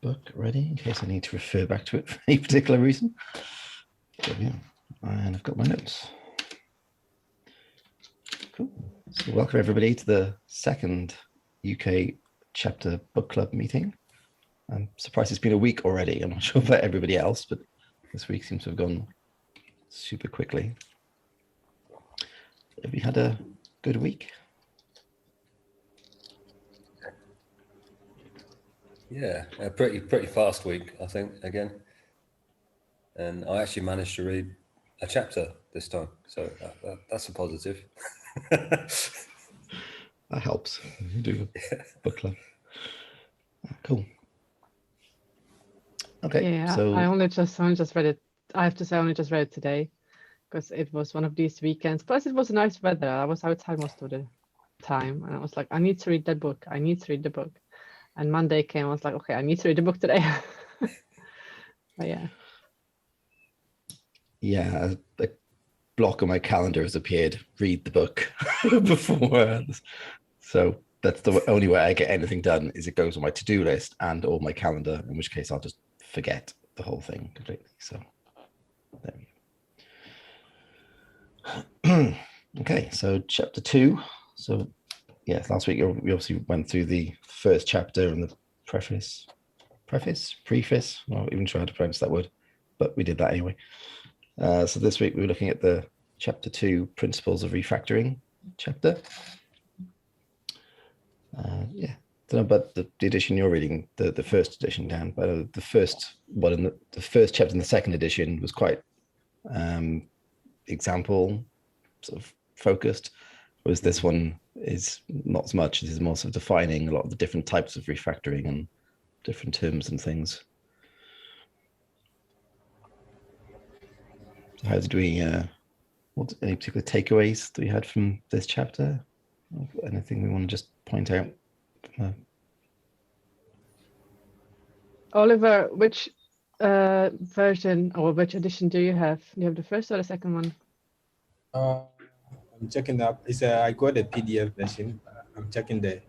Book ready in case I need to refer back to it for any particular reason. There we go. And I've got my notes. Cool. So welcome everybody to the second UK chapter book club meeting. I'm surprised it's been a week already. I'm not sure about everybody else, but this week seems to have gone super quickly. Have you had a good week? Yeah, a pretty fast week, I think, again. And I actually managed to read a chapter this time, so that's a positive. That helps. You do a book club. Cool. Okay. Yeah, so I only just read it. I have to say, I only just read it today because it was one of these weekends. Plus, it was nice weather. I was outside most of the time, and I was like, I need to read that book. I need to read the book. And Monday came. I was like, okay, I need to read the book today. But yeah. Yeah, a block on my calendar has appeared. Read the book before. So that's the only way I get anything done is it goes on my to-do list and or my calendar, in which case I'll just forget the whole thing completely. So there we go. Okay, so chapter 2. So yeah, last week we obviously went through the first chapter and the preface. I'm not even sure how to pronounce that word, but we did that anyway. So this week we were looking at the chapter 2, Principles of Refactoring chapter. Yeah, I don't know about the edition you're reading, the first edition, Dan, but the first one in the first chapter in the second edition was quite example sort of focused, whereas this one is not as much. This is more sort of defining a lot of the different types of refactoring and different terms and things. So how did we, what any particular takeaways that we had from this chapter? Anything we want to just point out? Oliver, which version or which edition do you have? Do you have the first or the second one? I'm checking up. I got a PDF version. I'm checking the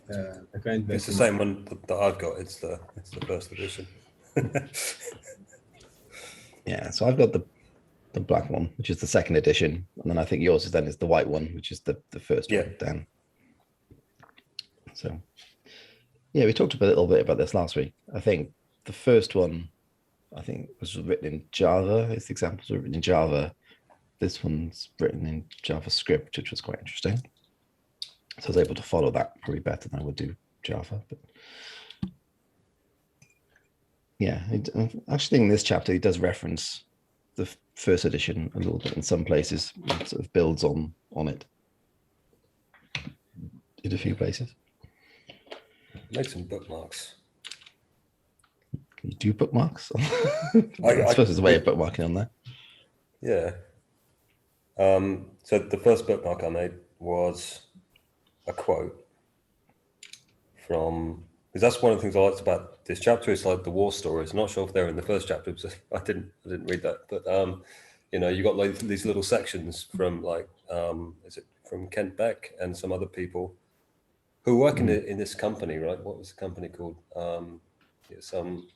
current version. It's the same one that I've got. It's the first edition. Yeah, so I've got the black one, which is the second edition, and then I think yours is the white one, which is the first one, Dan. So yeah, we talked a little bit about this last week. I think the first one, was written in Java. Its examples were written in Java. This one's written in JavaScript, which was quite interesting. So I was able to follow that probably better than I would do Java. But yeah, I actually think in this chapter, he does reference the first edition a little bit in some places. It sort of builds on it in a few places. Make some bookmarks. Can you do bookmarks? I suppose there's a way of bookmarking on there. Yeah. So the first bookmark I made was a quote from, because that's one of the things I liked about this chapter. It's like the war stories. I'm not sure if they're in the first chapter because I didn't read that, but you got like these little sections from like is it from Kent Beck and some other people who work in this company, right? What was the company called? Some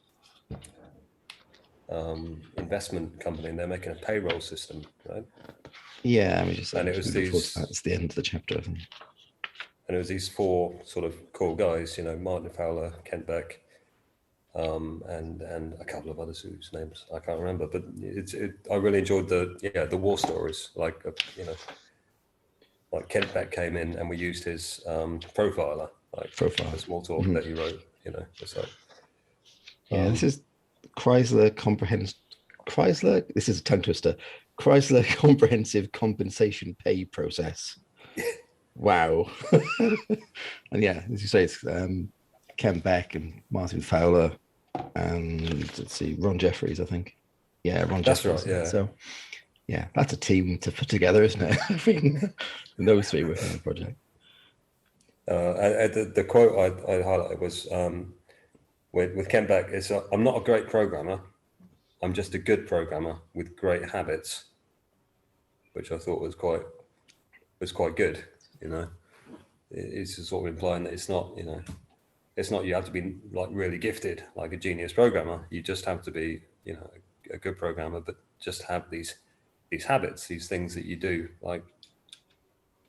investment company, and they're making a payroll system, right? Yeah, and it was that's the end of the chapter, I think. And it was these 4 sort of cool guys, Martin Fowler, Kent Beck, and a couple of others whose names I can't remember. But I really enjoyed the war stories, like like Kent Beck came in and we used his profiler, like the small talk that he wrote. It's like this is Chrysler comprehensive. This is a tongue twister. Chrysler comprehensive compensation pay process. Wow. And yeah, as you say, it's Ken Beck and Martin Fowler and let's see, Ron Jeffries, I think. Yeah, Ron Jeffries. Right, yeah. So yeah, that's a team to put together, isn't it? I mean, those 3 working on the project. The quote I highlighted was with Ken Beck, it's I'm not a great programmer, I'm just a good programmer with great habits, which I thought was quite was quite good. You know, it's sort of implying that it's not, you know, it's not you have to be like really gifted, like a genius programmer. You just have to be, you know, a good programmer, but just have these habits, these things that you do like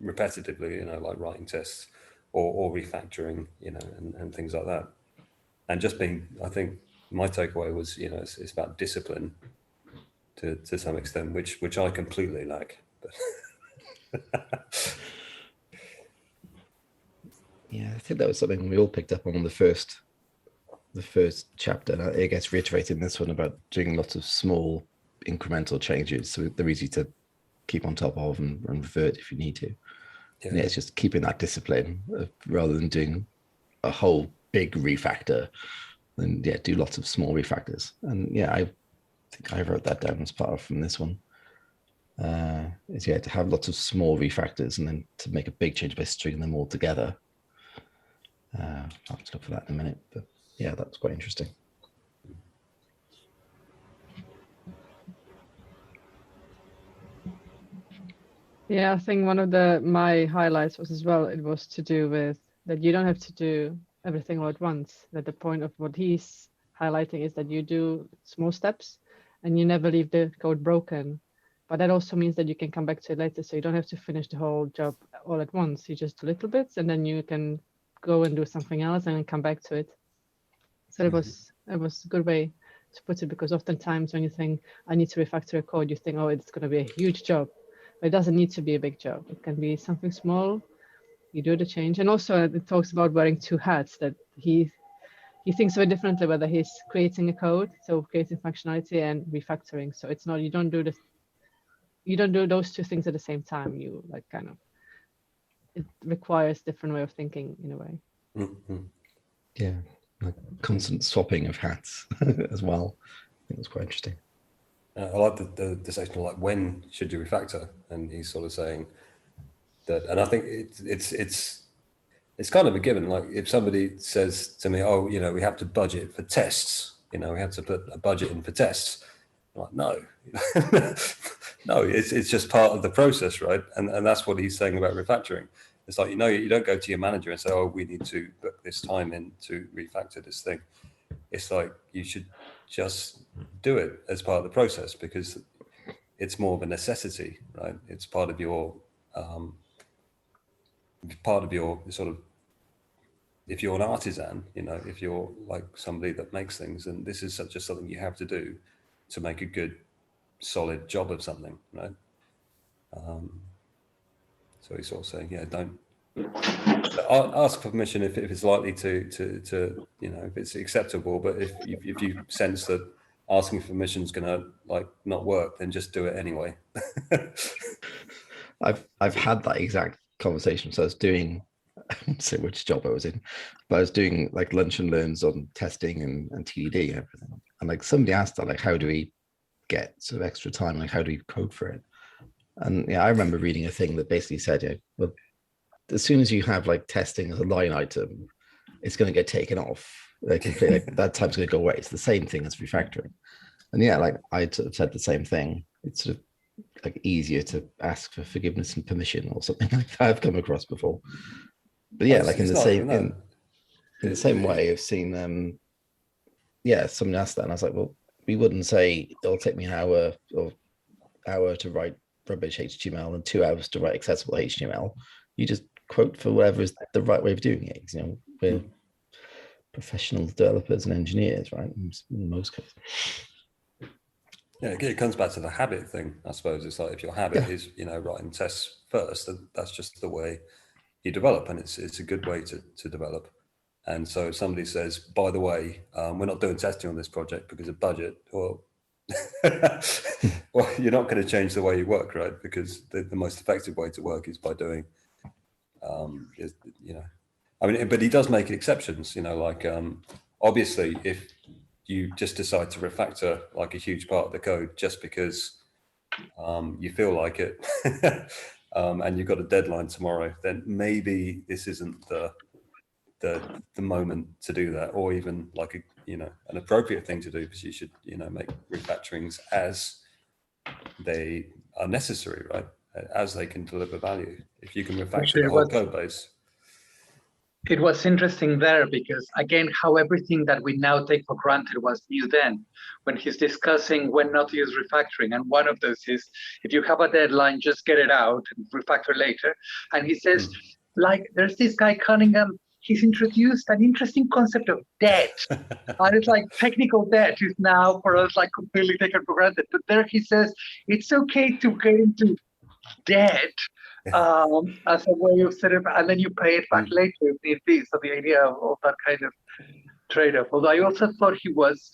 repetitively, you know, like writing tests or refactoring, you know, and things like that. And just being, I think my takeaway was, you know, it's about discipline to some extent, which I completely lack. Yeah, I think that was something we all picked up on the first chapter. And it gets reiterated in this one about doing lots of small incremental changes, so they're easy to keep on top of and revert if you need to. Yeah, it's just keeping that discipline rather than doing a whole big refactor. And yeah, do lots of small refactors. And yeah, I think I wrote that down as part of from this one. Is yeah, to have lots of small refactors and then to make a big change by stringing them all together. I'll have to look for that in a minute, but yeah, that's quite interesting. Yeah, I think one of my highlights was as well, it was to do with that you don't have to do everything all at once. That the point of what he's highlighting is that you do small steps and you never leave the code broken. But that also means that you can come back to it later. So you don't have to finish the whole job all at once. You just do little bits and then you can go and do something else and then come back to it. So it was a good way to put it, because oftentimes when you think I need to refactor a code, you think, oh, it's going to be a huge job. But it doesn't need to be a big job. It can be something small. You do the change. And also it talks about wearing two hats, that he thinks very differently whether he's creating a code, so creating functionality and refactoring. So it's not, you don't do those two things at the same time. You like kind of, it requires different way of thinking in a way. Mm-hmm. Yeah, like constant swapping of hats as well. I think it's quite interesting. I like the section like when should you refactor, and he's sort of saying that, and I think it's kind of a given. Like if somebody says to me, "Oh, you know, we have to budget for tests. You know, we have to put a budget in for tests." I'm like, no, no, it's just part of the process, right? And that's what he's saying about refactoring. It's like, you know, you don't go to your manager and say, "Oh, we need to book this time in to refactor this thing." It's like you should just do it as part of the process, because it's more of a necessity, right? It's part of your sort of, if you're an artisan, you know, if you're like somebody that makes things, and this is just something you have to do to make a good, solid job of something, right? So he's sort of saying, yeah, don't ask for permission if it's likely to you know, if it's acceptable, but if you sense that asking for permission is going to like not work, then just do it anyway. I've had that exact conversation. So I was doing, I won't say which job I was in, but I was doing like lunch and learns on testing and TDD and everything. And like somebody asked that, like, how do we get sort of extra time? Like, how do we code for it? And yeah, I remember reading a thing that basically said, yeah, well, as soon as you have like testing as a line item, it's going to get taken off. Like that time's going to go away. It's the same thing as refactoring. And yeah, like I sort of said the same thing. It's sort of like easier to ask for forgiveness and permission or something like that I've come across before. But yeah, like in the same way, I've seen yeah, someone asked that and I was like, well, we wouldn't say it'll take me an hour or hour to write rubbish HTML and 2 hours to write accessible HTML. You just quote for whatever is the right way of doing it. You know, we're professional developers and engineers, right? In most cases. Yeah, it comes back to the habit thing, I suppose. It's like if your habit is, you know, writing tests first, then that's just the way you develop, and it's a good way to develop. And so if somebody says, by the way, we're not doing testing on this project because of budget, well, well, you're not going to change the way you work, right? Because the most effective way to work is by doing, you know, I mean, but he does make exceptions, you know, like obviously if you just decide to refactor like a huge part of the code just because you feel like it and you've got a deadline tomorrow, then maybe this isn't the moment to do that, or even like a, you know, an appropriate thing to do, because you should, you know, make refactorings as they are necessary, right? as they can deliver value. If you can refactor Actually, the whole code base. It was interesting there because, again, how everything that we now take for granted was new then, when he's discussing when not to use refactoring. And one of those is, if you have a deadline, just get it out and refactor later. And he says, like, there's this guy Cunningham, he's introduced an interesting concept of debt. And it's like technical debt is now for us like completely taken for granted. But there he says, it's okay to get into debt as a way of sort of, and then you pay it back later if need be. So the idea of that kind of trade-off. Although I also thought he was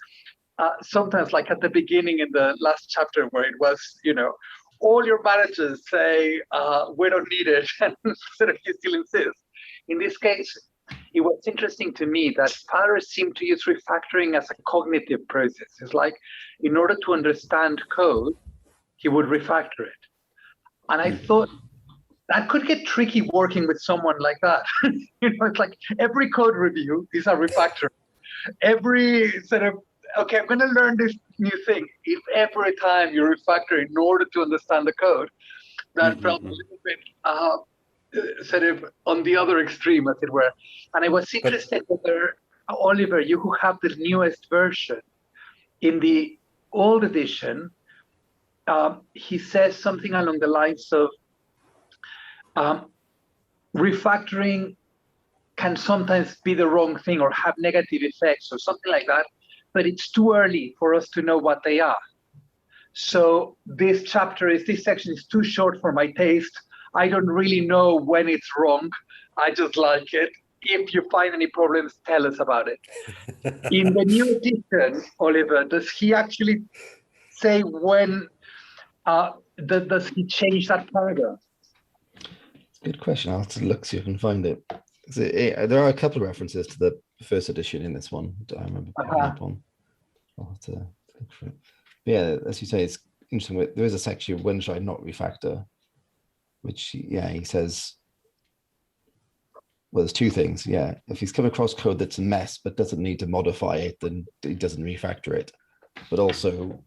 sometimes, like at the beginning in the last chapter where it was, you know, all your managers say we don't need it, and sort of he still insists. In this case, it was interesting to me that Fowler seemed to use refactoring as a cognitive process. It's like, in order to understand code, he would refactor it. And I thought that could get tricky working with someone like that. You know, it's like every code review is a refactor. Every sort of, okay, I'm going to learn this new thing. If every time you refactor in order to understand the code, that felt a little bit sort of on the other extreme, as it were. And I was interested whether, Oliver, you who have the newest version, in the old edition, he says something along the lines of, refactoring can sometimes be the wrong thing or have negative effects or something like that, but it's too early for us to know what they are. So this section is too short for my taste. I don't really know when it's wrong. I just like it. If you find any problems, tell us about it. In the new edition, Oliver, does he actually say when, does he change that paragraph? Good question. I'll have to look, see if I can find it. There are a couple of references to the first edition in this one that I remember picking up on. I'll have to look for it. But yeah, as you say, it's interesting. There is a section, when should I not refactor? Which, yeah, he says, well, there's two things. Yeah, if he's come across code that's a mess but doesn't need to modify it, then he doesn't refactor it. But also,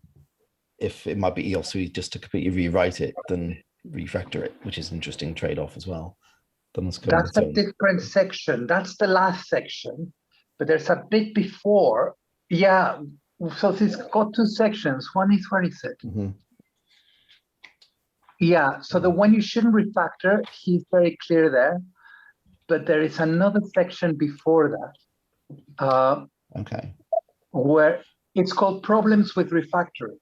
if it might be also just to completely rewrite it, then refactor it, which is an interesting trade-off as well. That's a different section. That's the last section, but there's a bit before. Yeah, so it's got two sections. One is, where is it? Yeah, so the one you shouldn't refactor, he's very clear there, but there is another section before that. Okay. Where it's called problems with refactoring.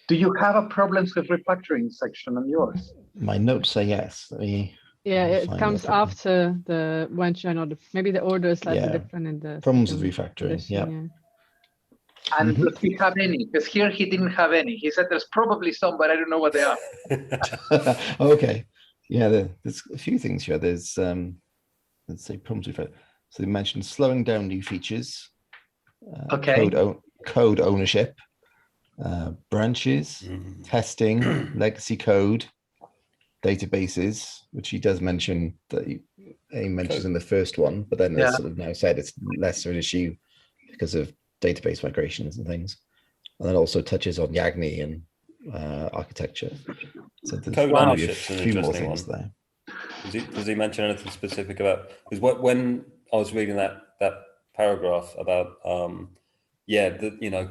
Do you have a problems with refactoring section on yours? My notes say yes. Yeah, it comes after the when should I not. Maybe the order is slightly different in the problems with refactoring. edition, yeah. And does he have any? Because here he didn't have any. He said there's probably some, but I don't know what they are. Okay. Yeah, there's a few things here. There's let's say problems with refactoring. So they mentioned slowing down new features. Okay. Code ownership. Branches, testing, legacy code, databases, which he does mention that he mentions in the first one, but then has sort of now said it's less of an issue because of database migrations and things. And then also touches on Yagni and architecture. So there's code ownership's a an few more interesting things one. there. Does he mention anything specific about? Because when I was reading that paragraph about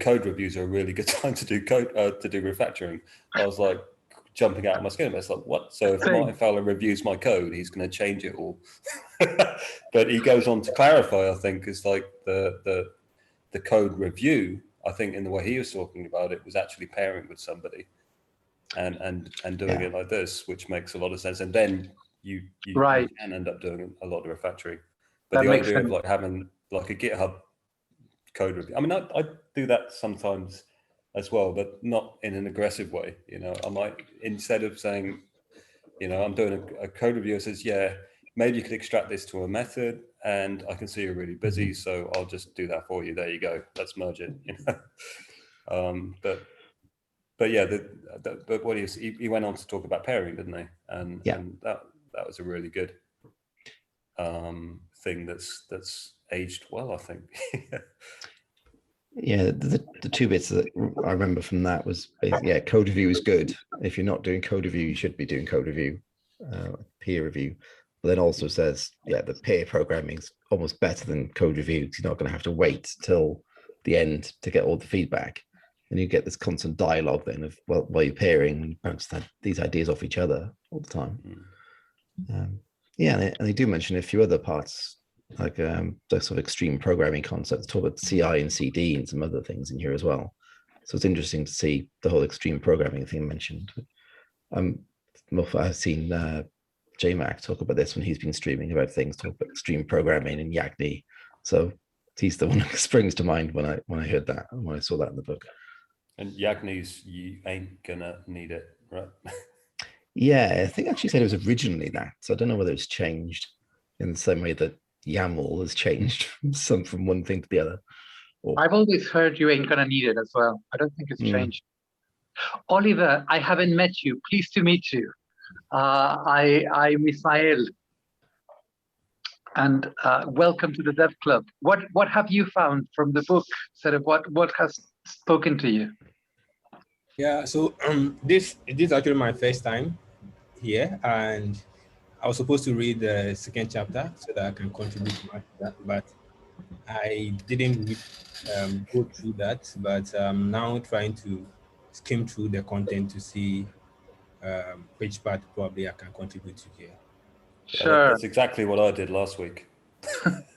code reviews are a really good time to do refactoring. I was like jumping out of my skin. It's like, what? So if Martin Fowler reviews my code, he's going to change it all. But he goes on to clarify, I think, is like the code review. I think in the way he was talking about it was actually pairing with somebody and doing it like this, which makes a lot of sense. And then you can end up doing a lot of refactoring. But the idea of like having like a GitHub code review. I mean, I do that sometimes as well, but not in an aggressive way. You know, I might, instead of saying, you know, I'm doing a code review, it says, yeah, maybe you could extract this to a method, and I can see you're really busy, so I'll just do that for you. There you go. Let's merge it. You know, but yeah, but what he went on to talk about pairing, didn't he? And that was a really good thing that's aged well, I think. Yeah, the two bits that I remember from that was, yeah, code review is good. If you're not doing code review, you should be doing code review, peer review. But then also says, yeah, the peer programming is almost better than code review because you're not going to have to wait till the end to get all the feedback. And you get this constant dialogue then of, well, while you're peering, you bounce these ideas off each other all the time. Yeah, and they do mention a few other parts, like the sort of extreme programming concepts, talk about CI and CD and some other things in here as well. So it's interesting to see the whole extreme programming thing mentioned. I've seen JMac talk about this when he's been streaming about things, talk about extreme programming and Yagni. So he's the one that springs to mind when I heard that, when I saw that in the book. And Yagni's, you ain't gonna need it, right? Yeah, I think actually said it was originally that. So I don't know whether it's changed in the same way that YAML has changed from one thing to the other. I've always heard you ain't gonna need it as well. I don't think it's changed. Oliver, I haven't met you. Pleased to meet you. I'm Misael. And welcome to the Dev Club. What have you found from the book? Sort of what has spoken to you? Yeah, so this is actually my first time here, and I was supposed to read the second chapter so that I can contribute to that, but I didn't go through that. But I'm now trying to skim through the content to see which part probably I can contribute to here. Sure. Yeah, that's exactly what I did last week.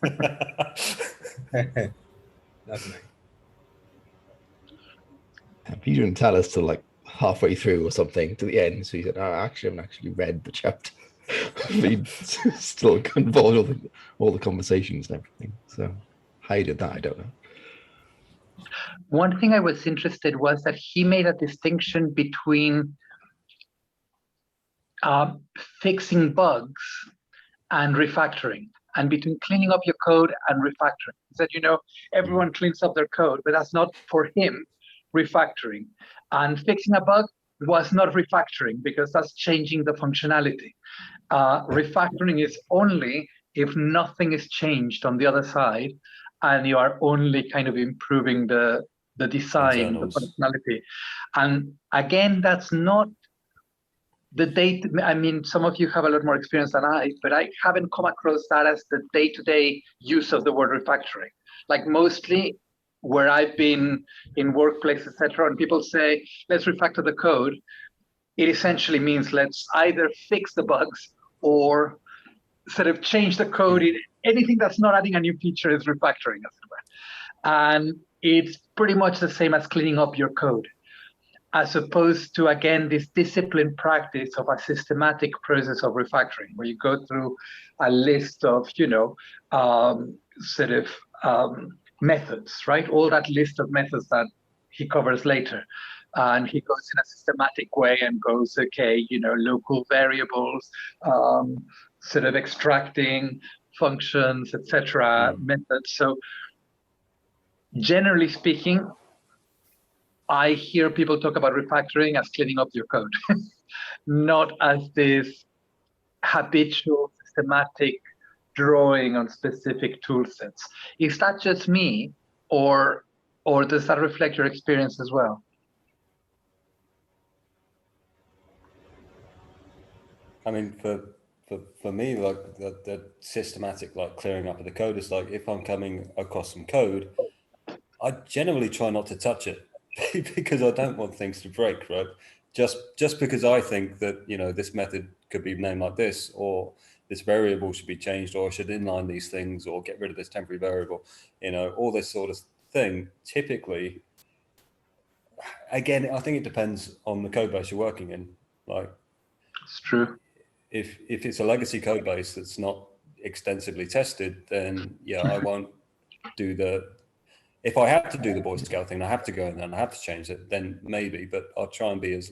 That's nice. You didn't tell us till like halfway through or something to the end. So you said, "Oh, actually, I haven't actually read the chapter." But still involved in all the conversations and everything. So how you did that, I don't know. One thing I was interested was that he made a distinction between fixing bugs and refactoring, and between cleaning up your code and refactoring. He said, everyone cleans up their code, but that's not for him refactoring. And fixing a bug was not refactoring because that's changing the functionality. Refactoring is only if nothing is changed on the other side and you are only kind of improving the design, the functionality. And again, that's not the date. I mean, some of you have a lot more experience than I, but I haven't come across that as the day-to-day use of the word refactoring. Like mostly where I've been in workplace, etc., and people say, let's refactor the code, it essentially means let's either fix the bugs or sort of change the code. Anything that's not adding a new feature is refactoring, as it were. And it's pretty much the same as cleaning up your code, as opposed to, again, this disciplined practice of a systematic process of refactoring, where you go through a list of, methods, right? All that list of methods that he covers later. And he goes in a systematic way and goes, okay, local variables, sort of extracting functions, etc., methods. So generally speaking, I hear people talk about refactoring as cleaning up your code, not as this habitual, systematic drawing on specific tool sets. Is that just me, or does that reflect your experience as well? I mean, for me, like the systematic, like clearing up of the code is like, if I'm coming across some code, I generally try not to touch it because I don't want things to break, right? Just because I think that, this method could be named like this, or this variable should be changed, or I should inline these things, or get rid of this temporary variable, all this sort of thing. Typically, again, I think it depends on the code base you're working in. Like, it's true. If it's a legacy code base that's not extensively tested, then yeah, I won't do if I have to do the Boy Scout thing, I have to go in there and I have to change it, then maybe, but I'll try and be as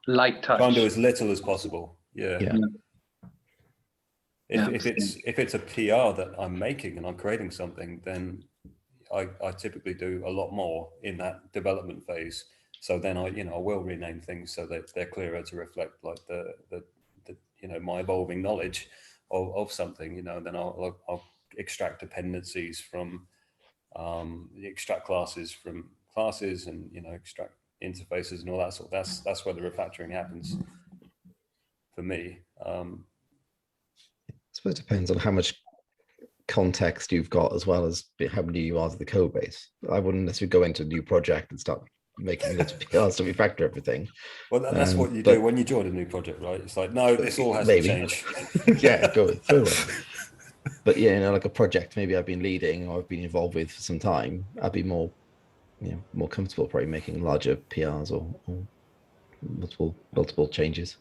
light touch. Try and do as little as possible. Yeah. If it's a PR that I'm making and I'm creating something, then I typically do a lot more in that development phase. So then I will rename things so that they're clearer to reflect like the my evolving knowledge of something, and then I'll extract dependencies from, extract classes from classes, and extract interfaces and all that sort. That's where the refactoring happens for me. I suppose it depends on how much context you've got, as well as how new you are to the code base. I wouldn't necessarily go into a new project and start making lots of PRs to refactor everything. Well, that's what you do when you join a new project, right? It's like, no, this all has to change. Yeah, go through it. But yeah, like a project maybe I've been leading or I've been involved with for some time, I'd be more comfortable probably making larger PRs or multiple changes.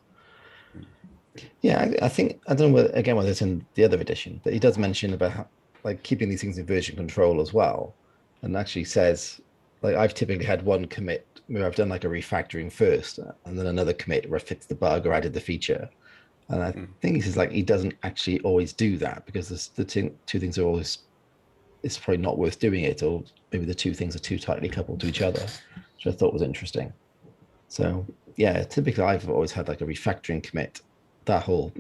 Yeah, I think, I don't know whether it's in the other edition, but he does mention about how, like, keeping these things in version control as well, and actually says, like, I've typically had one commit where I've done like a refactoring first, and then another commit where I fixed the bug or added the feature. And I think he says, like, he doesn't actually always do that, because the two things are always, it's probably not worth doing it, or maybe the two things are too tightly coupled to each other, which I thought was interesting. So yeah, typically I've always had like a refactoring commit, that whole,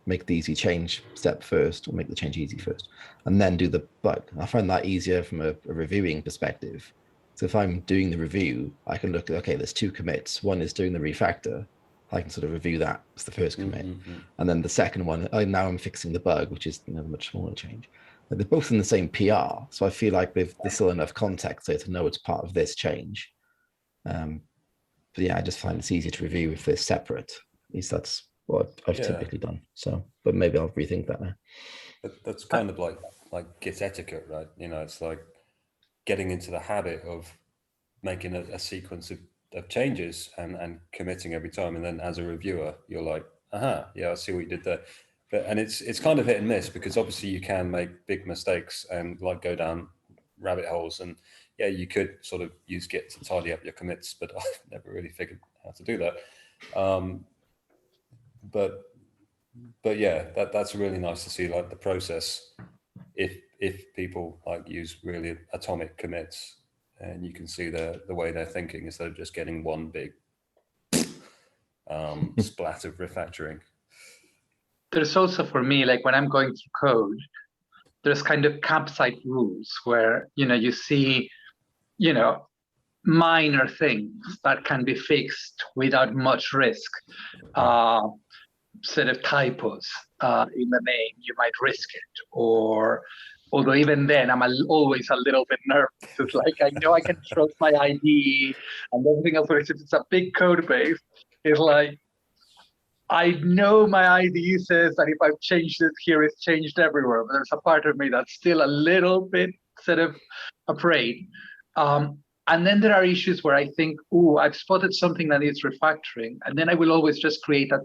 make the easy change step first, or make the change easy first, and then do the bug. I find that easier from a reviewing perspective. So if I'm doing the review, I can look at, okay, there's two commits. One is doing the refactor. I can sort of review that as the first commit. And then the second one, now I'm fixing the bug, which is a much smaller change. But they're both in the same PR. So I feel like there's still enough context there to know it's part of this change. But yeah, I just find it's easier to review if they're separate. At least that's what I've typically done. So, but maybe I'll rethink that now. That's kind of like Git etiquette, right? It's like getting into the habit of making a sequence of changes and committing every time. And then as a reviewer, you're like, aha, yeah, I see what you did there. And it's kind of hit and miss, because obviously you can make big mistakes and like go down rabbit holes. And yeah, you could sort of use Git to tidy up your commits, but I've never really figured how to do that. But yeah, that's really nice to see, like, the process. If people like use really atomic commits, and you can see the way they're thinking, instead of just getting one big splat of refactoring. There's also, for me, like when I'm going through code, there's kind of campsite rules where, you see, minor things that can be fixed without much risk. Sort of typos in the name, you might risk it. Or, although even then, I'm always a little bit nervous. It's like, I know I can trust my ID and everything else. If it's a big code base, it's like, I know my ID says that if I've changed it here, it's changed everywhere. But there's a part of me that's still a little bit sort of afraid. And then there are issues where I think, oh, I've spotted something that needs refactoring. And then I will always just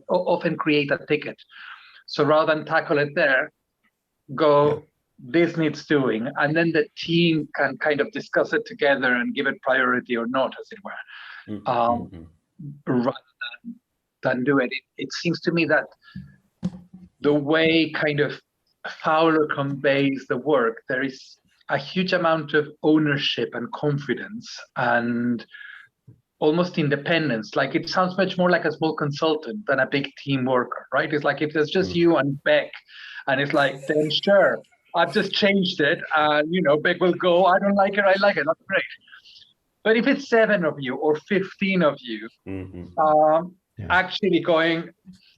often create a ticket. So rather than tackle it there, this needs doing. And then the team can kind of discuss it together and give it priority or not, as it were. Rather than do it. It seems to me that the way kind of Fowler conveys the work, there is a huge amount of ownership and confidence and almost independence. Like, it sounds much more like a small consultant than a big team worker, right? It's like, if there's just you and Beck, and it's like, then sure, I've just changed it, and Beck will go, I don't like it, I like it, that's great. But if it's 7 of you or 15 of you, actually going,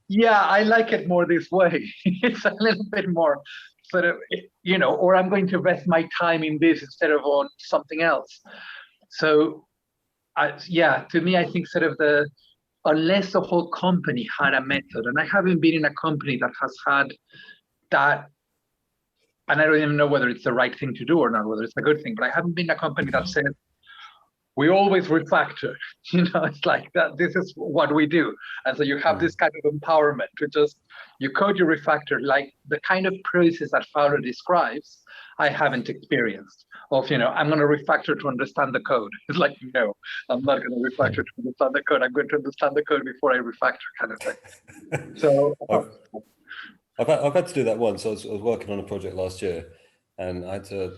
yeah, I like it more this way. It's a little bit more sort of, or I'm going to invest my time in this instead of on something else. So, to me, I think sort of unless the whole company had a method, and I haven't been in a company that has had that, and I don't even know whether it's the right thing to do or not, whether it's a good thing, but I haven't been in a company that says, we always refactor, it's like that. This is what we do. And so you have this kind of empowerment to just, you code your refactor, like the kind of process that Fowler describes, I haven't experienced of, I'm going to refactor to understand the code. It's like, no, I'm not going to refactor to understand the code. I'm going to understand the code before I refactor, kind of thing. So I've had to do that once. I was working on a project last year, and I had to,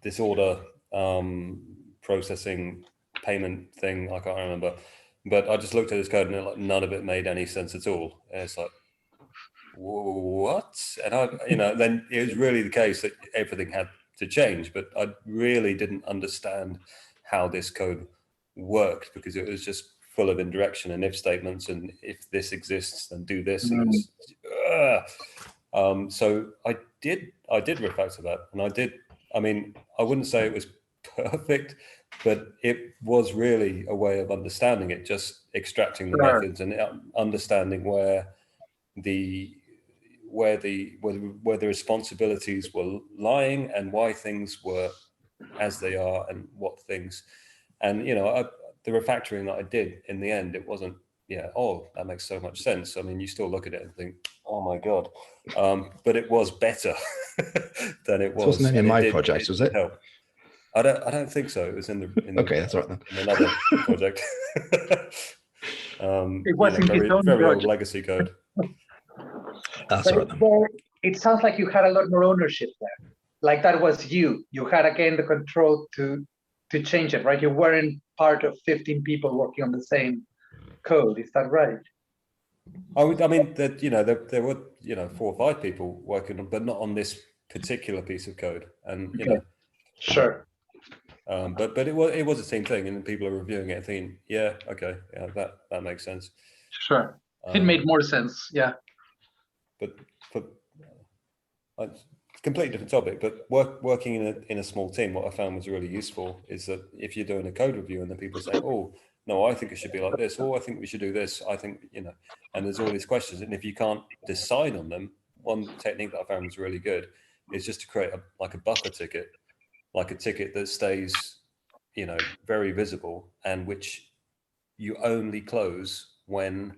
this order processing payment thing, I can't remember, but I just looked at this code and none of it made any sense at all. And it's like, what? And then it was really the case that everything had to change, but I really didn't understand how this code worked, because it was just full of indirection and if statements, and if this exists, then do this. And it was, so I did refactor that, and I wouldn't say it was perfect, but it was really a way of understanding it, just extracting the methods and understanding where the responsibilities were lying and why things were as they are and what things. And the refactoring that I did in the end, it wasn't that makes so much sense. I mean, you still look at it and think, oh my god, but it was better than it was. It wasn't in my project, was it? Help. I don't think so. It was in okay, that's right then. In another project. It wasn't very, his own very project. old legacy code. That's right then. It sounds like you had a lot more ownership there. Like that was you. You had again the control to change it, right? You weren't part of 15 people working on the same code. Is that right? I mean that there were 4 or 5 people working on, but not on this particular piece of code. And Sure. But it was a team thing, and people are reviewing it and thinking, that makes sense. Sure. It made more sense. Yeah. But completely different topic, but working in a small team, what I found was really useful is that if you're doing a code review and then people say, oh no, I think it should be like this, or I think we should do this, I think and there's all these questions, and if you can't decide on them, one technique that I found was really good is just to create a buffer ticket, like a ticket that stays very visible and which you only close when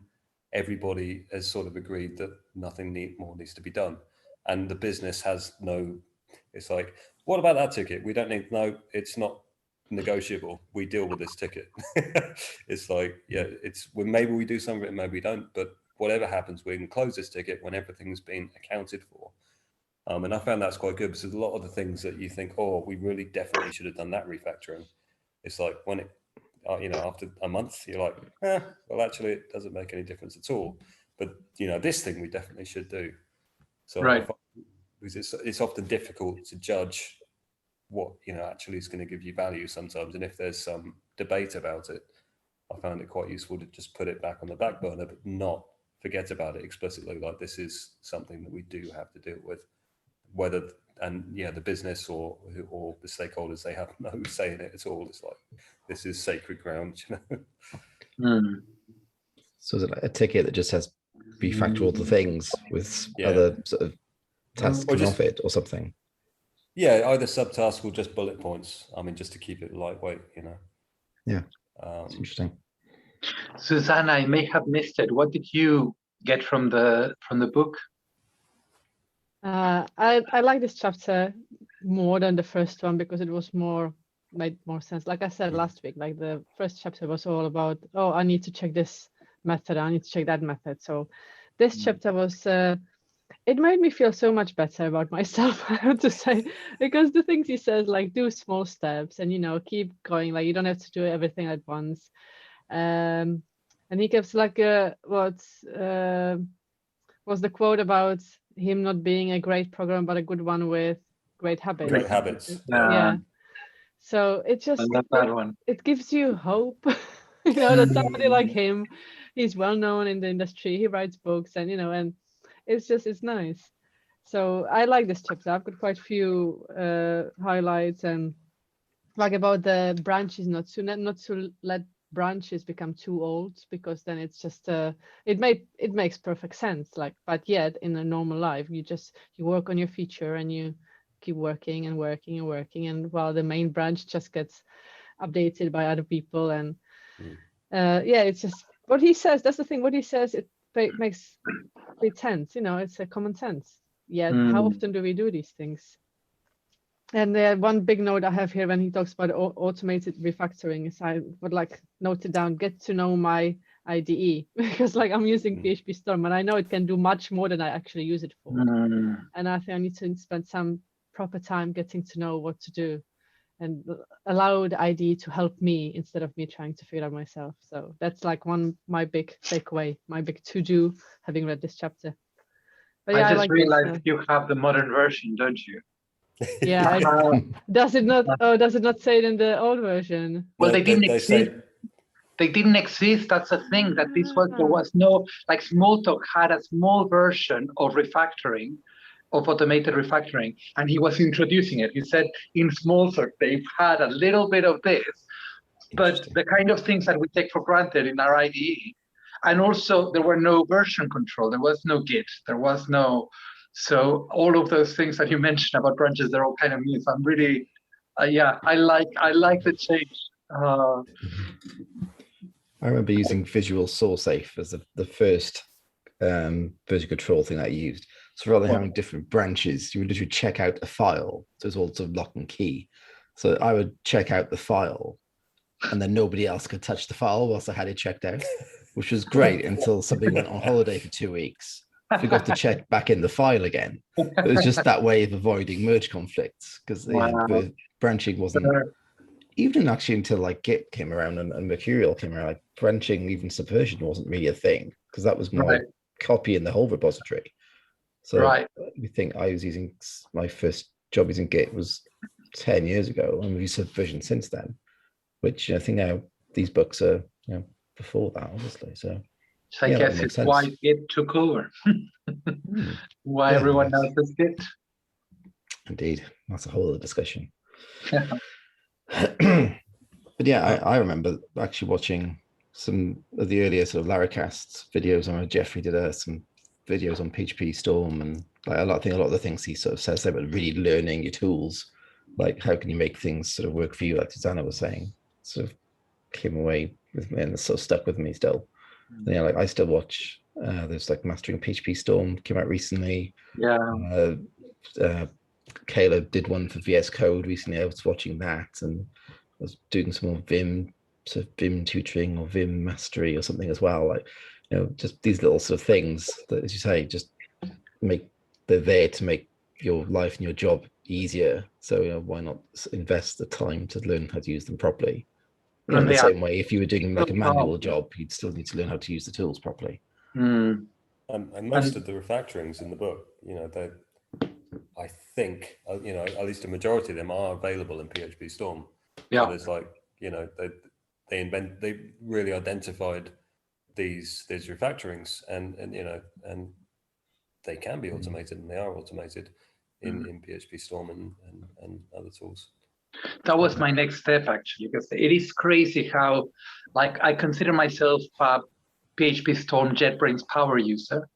everybody has sort of agreed that nothing more needs to be done. And the business has it's like, what about that ticket? We don't need, no, it's not negotiable. We deal with this ticket. It's like, maybe we do some of it, maybe we don't, but whatever happens, we can close this ticket when everything's been accounted for. And I found that's quite good, because a lot of the things that you think, oh, we really definitely should have done that refactoring. It's like when it, after a month, you're like, well, actually, it doesn't make any difference at all. But, this thing we definitely should do. So right. Because it's often difficult to judge what actually is going to give you value sometimes, and if there's some debate about it, I found it quite useful to just put it back on the back burner, but not forget about it explicitly. Like, this is something that we do have to deal with, whether the business or the stakeholders, they have no say in it at all. It's like, this is sacred ground. So is it like a ticket that just has refactor all the things with other sort of tasks off it or something? Yeah, either subtask or just bullet points. I mean, just to keep it lightweight, Yeah, it's interesting. Susanna, I may have missed it. What did you get from the book? I like this chapter more than the first one, because it was made more sense. Like I said last week, like the first chapter was all about, oh, I need to check this method, I need to check that method. So this chapter was it made me feel so much better about myself, I have to say, because the things he says, like, do small steps and keep going, like you don't have to do everything at once. And he gives like what's the quote about him not being a great programmer but a good one with great habits. Great habits. Yeah. So it just it gives you hope, that somebody like him, he's well known in the industry, he writes books, and and it's nice. So I like this chapter. I've got quite a few highlights, and like about the branches, not to let branches become too old, because then it's just it makes perfect sense, like, but yet in a normal life you work on your feature and you keep working and working and working, and while the main branch just gets updated by other people. And it's just what he says, that's the thing, what he says, it makes complete sense, it's a common sense. Yet how often do we do these things? And one big note I have here when he talks about automated refactoring is, I would like note it down, get to know my IDE, because like I'm using PHP Storm and I know it can do much more than I actually use it for. And I think I need to spend some proper time getting to know what to do and allow the IDE to help me instead of me trying to figure it out myself. So that's like my big takeaway, my big to-do, having read this chapter. But I yeah, I just like realized this. you have the modern version, don't you? Yeah, does it not? Oh, does it not say it in the old version? Well, they didn't they exist. say They didn't exist. That's the thing. That there was no, like, Smalltalk had a small version of refactoring, of automated refactoring, and he was introducing it. He said in Smalltalk they've had a little bit of this, but the kind of things that we take for granted in our IDE, and also there were no version control. There was no Git. There was no. So all of those things that you mentioned about branches, they're all kind of new. So I'm really, yeah, I like the change. I remember using Visual sawsafe as the first version control thing that I used. So rather than having different branches, you would literally check out a file. So it's all sort of lock and key. So I would check out the file, and then nobody else could touch the file whilst I had it checked out, which was great until somebody went on holiday for 2 weeks, forgot to check back in the file again. It was just that way of avoiding merge conflicts, because the branching wasn't, even actually until like Git came around and Mercurial came around, like branching, even Subversion wasn't really a thing, because that was my copy in the whole repository. So we think I was using, my first job using Git was 10 years ago, and we've used Subversion since then, which I think now these books are, before that, obviously. So I guess it's why Git took over. Why everyone knows this Git. Indeed, that's a whole other discussion. But yeah, I remember actually watching some of the earlier sort of Laracast videos. I know Jeffrey did some videos on PHP Storm, and like I think a lot of the things he sort of says about really learning your tools, like how can you make things sort of work for you, like Susanna was saying, sort of came away with me and sort of stuck with me still. Yeah, like I still watch. There's like Mastering PHP Storm came out recently. Yeah. Caleb did one for VS Code recently. I was watching that, and I was doing some more Vim tutoring or Vim mastery or something as well. Like, just these little sort of things that, as you say, just they're there to make your life and your job easier. So why not invest the time to learn how to use them properly? In the same way, if you were doing like a manual job, you'd still need to learn how to use the tools properly. And most of the refactorings in the book, I think, at least a majority of them are available in PHP Storm. Yeah. So there's like, they really identified these refactorings, and they can be automated, and they are automated in PHP Storm and other tools. That was my next step, actually, because it is crazy how, like, I consider myself a PHP Storm JetBrains power user,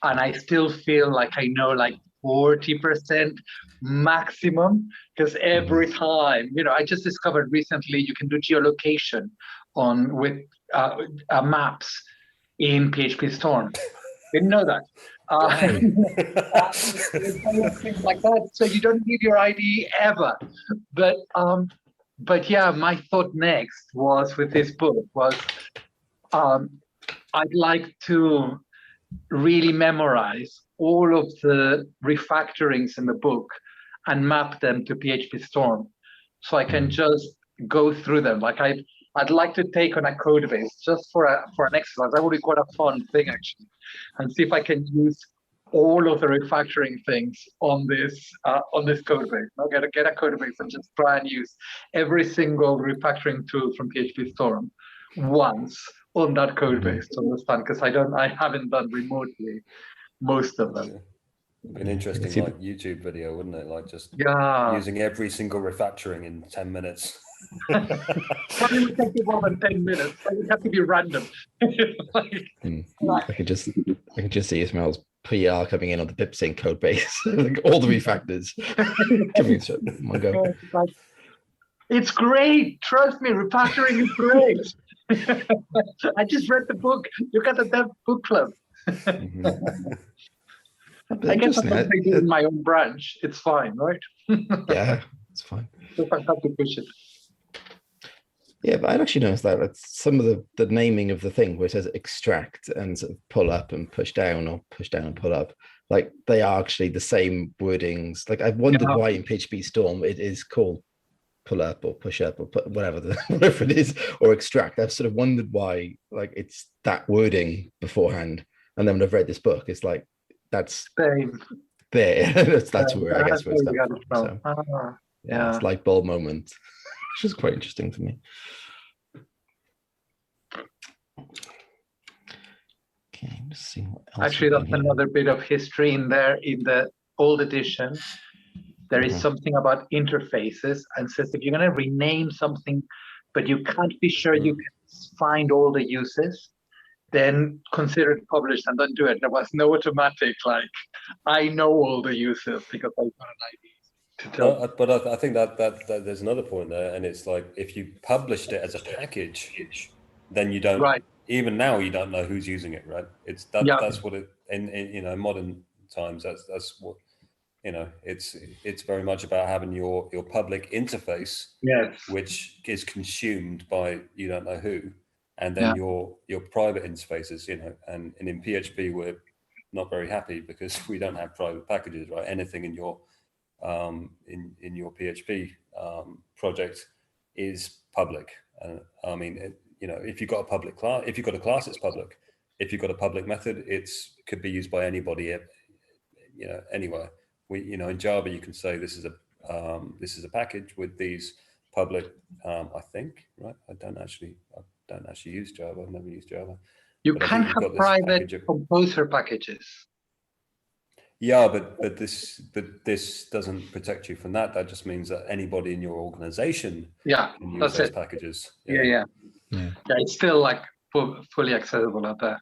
and I still feel like I know like 40% maximum, because every time, I just discovered recently you can do geolocation with maps in PHP Storm. Didn't know that. Things like that. So you don't need your IDE ever. But yeah, my thought next was with this book was I'd like to really memorize all of the refactorings in the book and map them to PHP Storm, so I can just go through them. Like I'd like to take on a code base just for an exercise. That would be quite a fun thing, actually, and see if I can use all of the refactoring things on this code base. I'll get a code base and just try and use every single refactoring tool from PHP Storm once on that code base to understand, because I haven't done remotely most of them. An interesting like YouTube video, wouldn't it? Like just using every single refactoring in 10 minutes. Probably would take you more than 10 minutes. It would have to be random. I can just see Ismail's PR coming in on the PipSync code base, like all the refactors coming through. Oh my God. It's great. Trust me, refactoring is great. I just read the book. You got the Dev Book Club. I guess I'm not in my own branch. It's fine, right? Yeah, it's fine. So I have to push it. Yeah, but I'd actually noticed that some of the naming of the thing where it says extract and sort of pull up and push down, or push down and pull up, like they are actually the same wordings. Like I've wondered why in PHP Storm it is called pull up or push up or whatever it is, or extract. I've sort of wondered why like it's that wording beforehand. And then when I've read this book, it's like that's Same. there. that's where I guess That's where where it's we come got it from. from. So Yeah. it's light bulb moment, which is quite interesting for me. Okay, let's see what else. Actually, that's another bit of history in there. In the old edition, there is something about interfaces, and says if you're going to rename something, but you can't be sure you can find all the uses, then consider it published and don't do it. There was no automatic, like, I know all the uses because I got an ID to tell. No, but I think that there's another point there, and it's like if you published it as a package, then you don't. Right. Even now, you don't know who's using it, right? It's that. Yeah. That's what it in modern times. That's what It's very much about having your public interface, Yes. which is consumed by you don't know who, and then your private interfaces, and in PHP we're not very happy because we don't have private packages, right? Anything in your in your PHP project is public. I mean, if you've got a public class, if you've got a class, it's public. If you've got a public method, could be used by anybody, anywhere. In Java, you can say this is a package with these public. I think, right? I don't actually use Java. I've never used Java. You But I can think you've have got this private package composer packages. Yeah, but this doesn't protect you from that. That just means that anybody in your organization can use those packages. Yeah. It's still like fully accessible out there.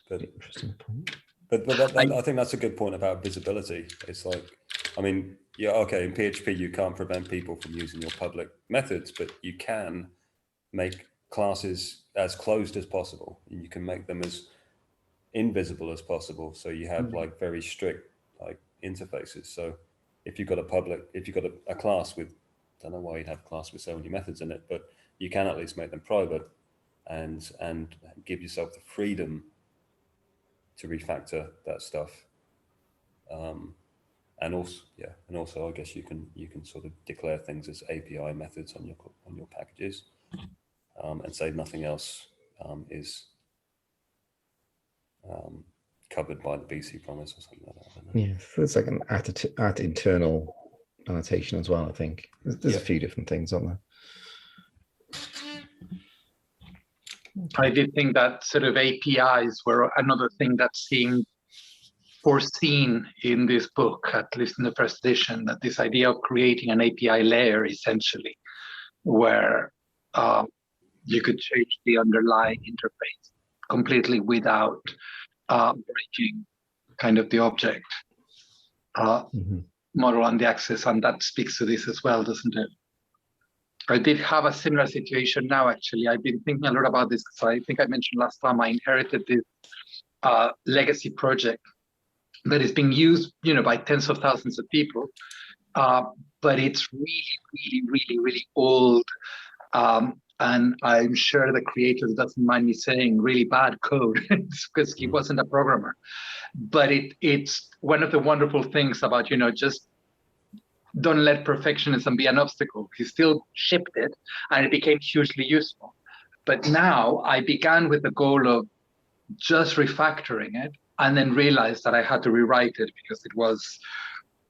But Interesting point. But I think that's a good point about visibility. It's like, I mean, okay, in PHP you can't prevent people from using your public methods, but you can make classes as closed as possible, and you can make them as invisible as possible. So you have like very strict like interfaces. So if you've got a class with, I don't know why you'd have a class with so many methods in it, but you can at least make them private and give yourself the freedom to refactor that stuff. And also I guess you can sort of declare things as API methods on your packages, and say nothing else is covered by the BC promise or something like that. I don't know. Yeah, so it's like an at internal annotation as well. I think there's a few different things on there. I did think that sort of APIs were another thing that seemed foreseen in this book, at least in the first edition, that this idea of creating an API layer essentially, where you could change the underlying interface completely without breaking kind of the object model and the access, and that speaks to this as well, doesn't it? I did have a similar situation now, actually. I've been thinking a lot about this because I think I mentioned last time I inherited this legacy project that is being used, by tens of thousands of people, but it's really old. And I'm sure the creator doesn't mind me saying really bad code because he wasn't a programmer. But it's one of the wonderful things about, just don't let perfectionism be an obstacle. He still shipped it and it became hugely useful. But now I began with the goal of just refactoring it and then realized that I had to rewrite it because it was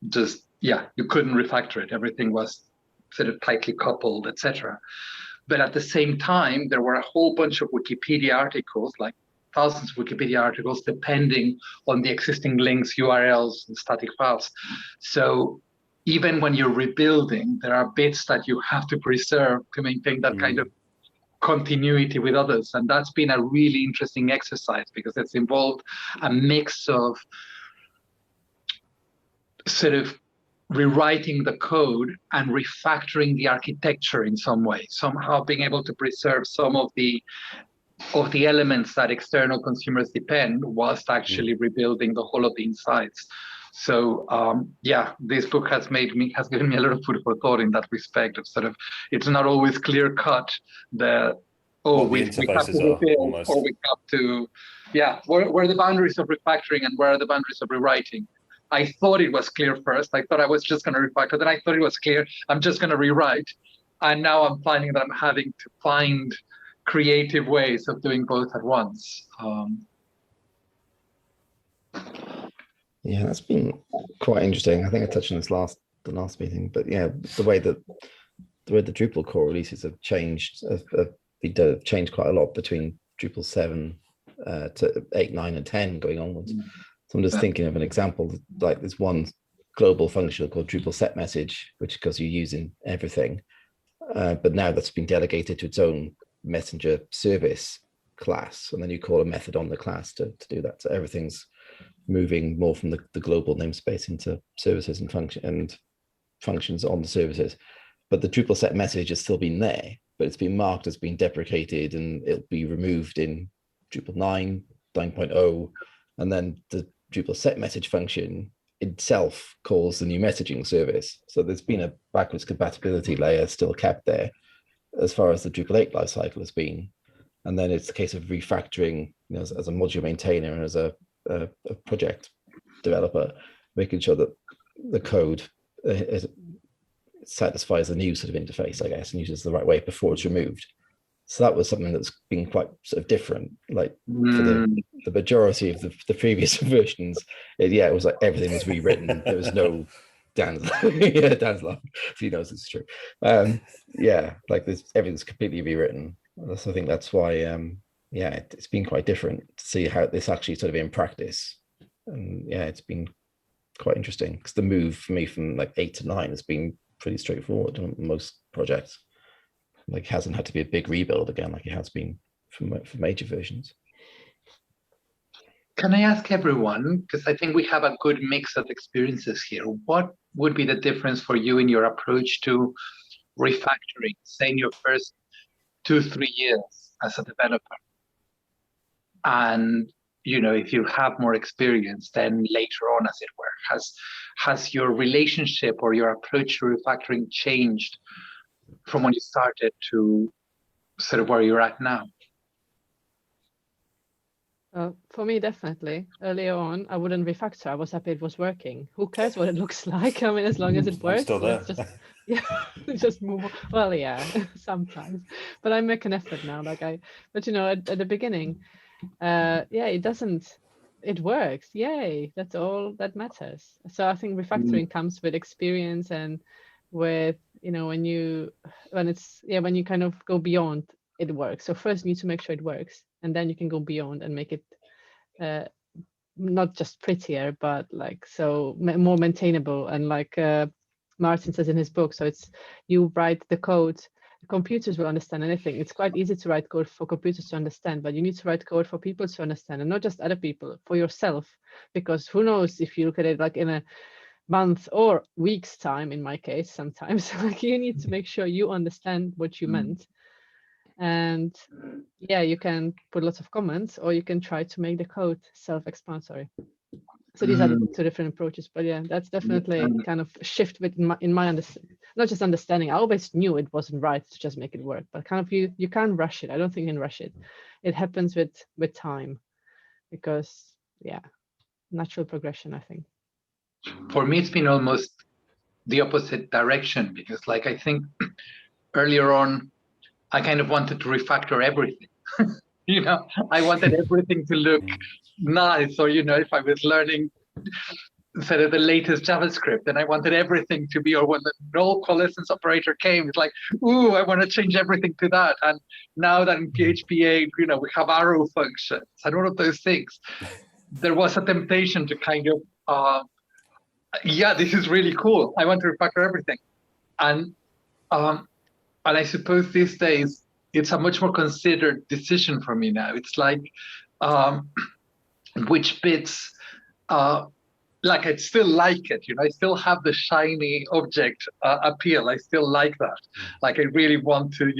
just, you couldn't refactor it. Everything was sort of tightly coupled, etc. But at the same time, there were a whole bunch of Wikipedia articles, like thousands of Wikipedia articles, depending on the existing links, URLs, and static files. So even when you're rebuilding, there are bits that you have to preserve to maintain that kind of continuity with others. And that's been a really interesting exercise because it's involved a mix of sort of rewriting the code and refactoring the architecture in some way, somehow being able to preserve some of the elements that external consumers depend whilst actually rebuilding the whole of the insides. So this book has given me a lot of food for thought in that respect of sort of, it's not always clear cut we have to rebuild or we have to, where are the boundaries of refactoring and where are the boundaries of rewriting? I thought it was clear first. I thought I was just going to refactor. Then I thought it was clear. I'm just going to rewrite. And now I'm finding that I'm having to find creative ways of doing both at once. Yeah, that's been quite interesting. I think I touched on this the last meeting, but yeah, the way the Drupal core releases have changed, have changed quite a lot between Drupal 7 to 8, 9, and 10 going onwards. So I'm just thinking of an example, like there's one global function called Drupal set message, which of course you use in everything, but now that's been delegated to its own messenger service class, and then you call a method on the class to do that. So everything's moving more from the global namespace into services and functions on the services. But the Drupal set message has still been there, but it's been marked as being deprecated, and it'll be removed in Drupal 9, 9.0, and then the Drupal set message function itself calls the new messaging service. So there's been a backwards compatibility layer still kept there as far as the Drupal 8 lifecycle has been. And then it's a case of refactoring, as a module maintainer and as a project developer, making sure that the code satisfies the new sort of interface, I guess, and uses the right way before it's removed. So that was something that's been quite sort of different. Like for the majority of the previous versions, it was like everything was rewritten. There was no Dan's love. If he knows it's true. Like everything's completely rewritten. So I think that's why it's been quite different to see how this actually sort of in practice. And it's been quite interesting because the move for me from like 8 to 9 has been pretty straightforward on most projects. Like hasn't had to be a big rebuild again like it has been for major versions. Can I ask everyone, because I think we have a good mix of experiences here, what would be the difference for you in your approach to refactoring, say in your first 2-3 years as a developer? And if you have more experience, then later on, as it were, has your relationship or your approach to refactoring changed from when you started to sort of where you're at now? For me, definitely. Earlier on, I wouldn't refactor. I was happy it was working. Who cares what it looks like? I mean, as long as it works, still there. just move on. Well, yeah, sometimes. But I make an effort now. But at the beginning, it works. Yay, that's all that matters. So I think refactoring comes with experience and with, when you kind of go beyond, it works. So first you need to make sure it works, and then you can go beyond and make it not just prettier, but more maintainable. And like Martin says in his book, so it's you write the code, computers will understand anything. It's quite easy to write code for computers to understand, but you need to write code for people to understand, and not just other people, for yourself, because who knows if you look at it like in a month or weeks time, in my case, sometimes you need to make sure you understand what you meant. And you can put lots of comments, or you can try to make the code self-explanatory. So these are the two different approaches. But that's definitely kind of a shift in my understanding, not just understanding. I always knew it wasn't right to just make it work, but kind of you can't rush it. I don't think you can rush it. It happens with time, because natural progression, I think. For me, it's been almost the opposite direction, because I think earlier on, I kind of wanted to refactor everything. I wanted everything to look nice, or if I was learning sort of the latest JavaScript, and I wanted everything to be, or when the null coalescence operator came, it's like, ooh, I want to change everything to that. And now that in PHP 8, we have arrow functions and all of those things, there was a temptation to kind of, this is really cool. I want to refactor everything. And I suppose these days, it's a much more considered decision for me now. It's like, which bits, I still like it, I still have the shiny object appeal. I still like that. I really want to,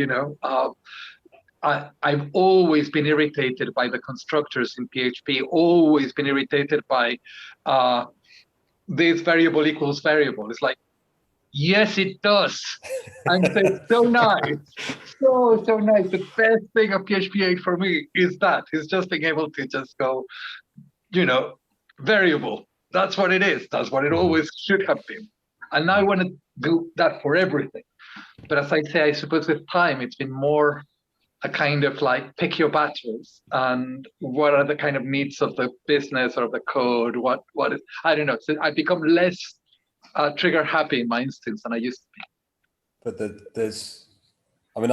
I've always been irritated by the constructors in PHP, always been irritated by this variable equals variable. It's like, yes, it does. And it's so nice. So nice. The best thing of PHP 8 for me is just being able to just go, variable. That's what it is. That's what it always should have been. And now I want to do that for everything. But as I say, I suppose with time, it's been more a kind of like pick your battles and what are the kind of needs of the business or the code? What is, I don't know. So I become less trigger happy in my instance than I used to be. But there's, I mean,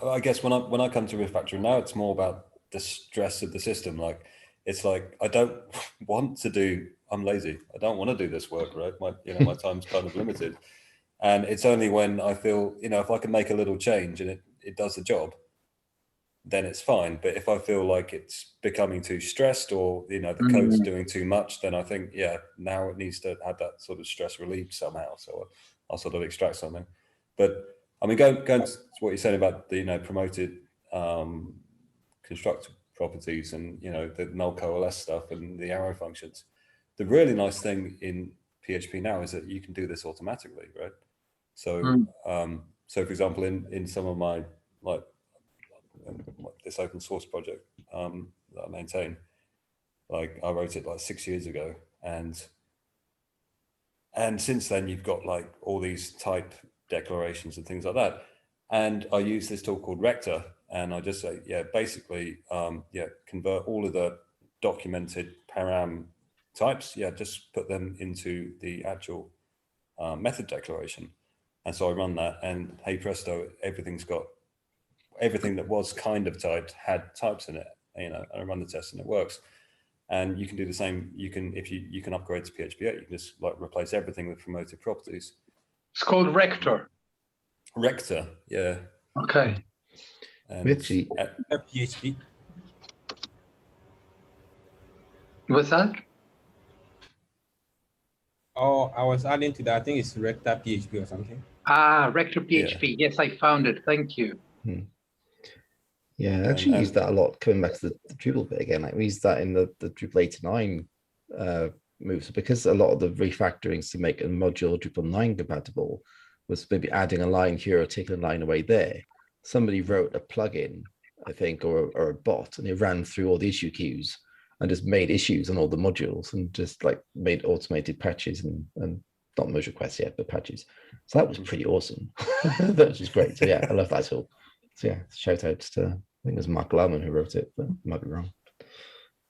I guess when I come to refactoring now, it's more about the stress of the system. Like, it's like, I don't want to do, I'm lazy. I don't want to do this work, right? My time's kind of limited. And it's only when I feel, if I can make a little change and it does the job, then it's fine. But if I feel like it's becoming too stressed or, the code's doing too much, then I think, now it needs to have that sort of stress relieved somehow. So I'll sort of extract something. But I mean, going to what you're saying about the, promoted constructor properties and, the null coalesce stuff and the arrow functions. The really nice thing in PHP now is that you can do this automatically, right? So, so for example, in some of my, like this open source project that I maintain, like I wrote it like 6 years ago. And since then you've got like all these type declarations and things like that. And I use this tool called Rector, and I just say, basically, convert all of the documented param types, just put them into the actual method declaration. And so I run that, and hey presto, everything that was kind of typed had types in it, and I run the test and it works. And you can do the same. You can, if you can upgrade to PHP 8, you can just like replace everything with promoted properties. It's called Rector. Rector, yeah. Okay. And Richie, PHP. What's that? Oh, I was adding to that. I think it's Rector PHP or something. Rector PHP. Yes, I found it. Thank you. Yeah, I actually use that a lot. Coming back to the Drupal bit again, like we use that in the Drupal 8 to 9 moves, because a lot of the refactorings to make a module Drupal 9 compatible was maybe adding a line here or taking a line away there. Somebody wrote a plugin, I think, or a bot, and it ran through all the issue queues and just made issues on all the modules and just like made automated patches and not merge requests yet, but patches. So that was pretty awesome. That was just great. So yeah, I love that tool. So yeah, shout outs to, I think it was Mark Lauman who wrote it, but I might be wrong.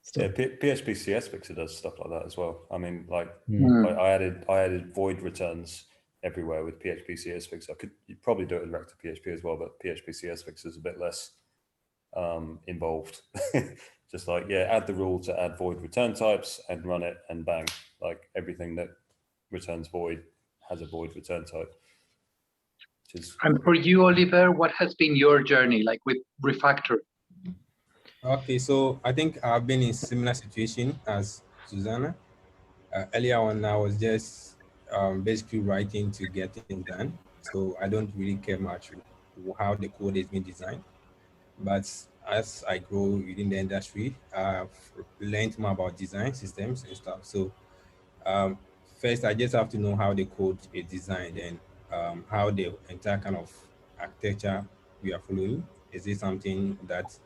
Still. Yeah, PHP CS Fixer does stuff like that as well. I mean, like I added void returns everywhere with PHP CS Fixer. You'd probably do it in Rector PHP as well, but PHP CS Fixer is a bit less involved. Just like, add the rule to add void return types and run it, and bang, like everything that returns void has a void return type. And for you, Oliver, what has been your journey like with refactoring? Okay, so I think I've been in a similar situation as Susanna. Earlier on, I was just basically writing to get things done. So I don't really care much how the code is being designed. But as I grow within the industry, I've learned more about design systems and stuff. So first, I just have to know how the code is designed and how the entire kind of architecture we are following. Is it something that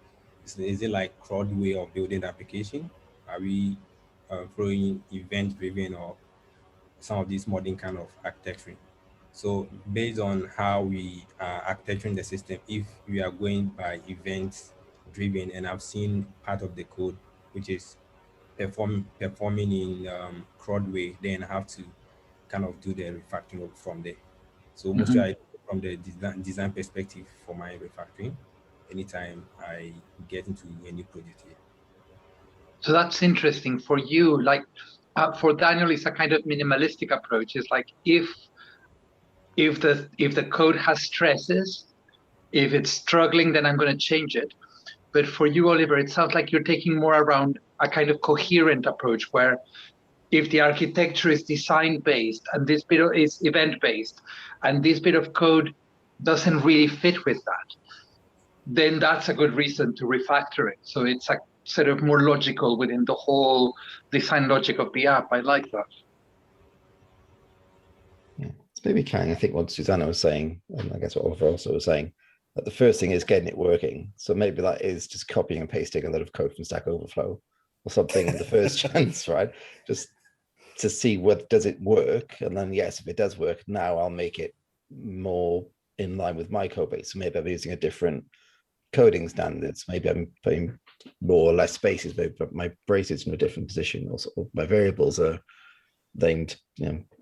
is it like CRUD way of building the application? Are we following event-driven or some of these modern kind of architecture? So based on how we are architecturing the system, if we are going by events-driven, and I've seen part of the code which is performing in CRUD way, then I have to kind of do the refactoring from there. So mostly I from the design perspective for my refactoring anytime I get into a new project here. So that's interesting for you. Like for Daniel, it's a kind of minimalistic approach. It's like if the code has stresses, if it's struggling, then I'm going to change it. But for you, Oliver, it sounds like you're taking more around a kind of coherent approach where if the architecture is design based and this bit is event based and this bit of code doesn't really fit with that, then that's a good reason to refactor it. So it's a sort of more logical within the whole design logic of the app. I like that. Yeah, it's maybe kind of, I think what Susanna was saying, and I guess what Oliver also was saying, that the first thing is getting it working. So maybe that is just copying and pasting a lot of code from Stack Overflow or something in the first chance, right? Just to see what does it work, and then yes, if it does work, now I'll make it more in line with my code base. So maybe I'm using a different coding standards. Maybe I'm putting more or less spaces, but my braces in a different position. Also, my variables are named,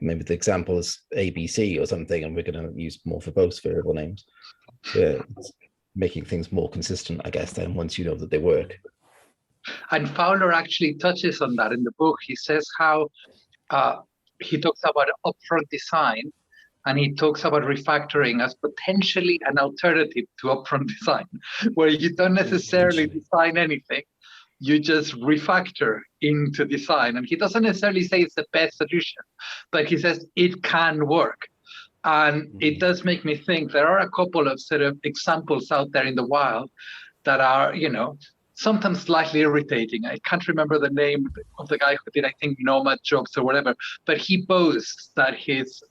maybe the example is ABC or something, and we're going to use more verbose variable names. Yeah, it's making things more consistent, I guess, then once you know that they work. And Fowler actually touches on that in the book. He says how he talks about upfront design, and he talks about refactoring as potentially an alternative to upfront design, where you don't necessarily design anything, you just refactor into design. And he doesn't necessarily say it's the best solution, but he says it can work. And it does make me think there are a couple of sort of examples out there in the wild that are, sometimes slightly irritating. I can't remember the name of the guy who did, I think, Nomad Jobs or whatever, but he boasts that his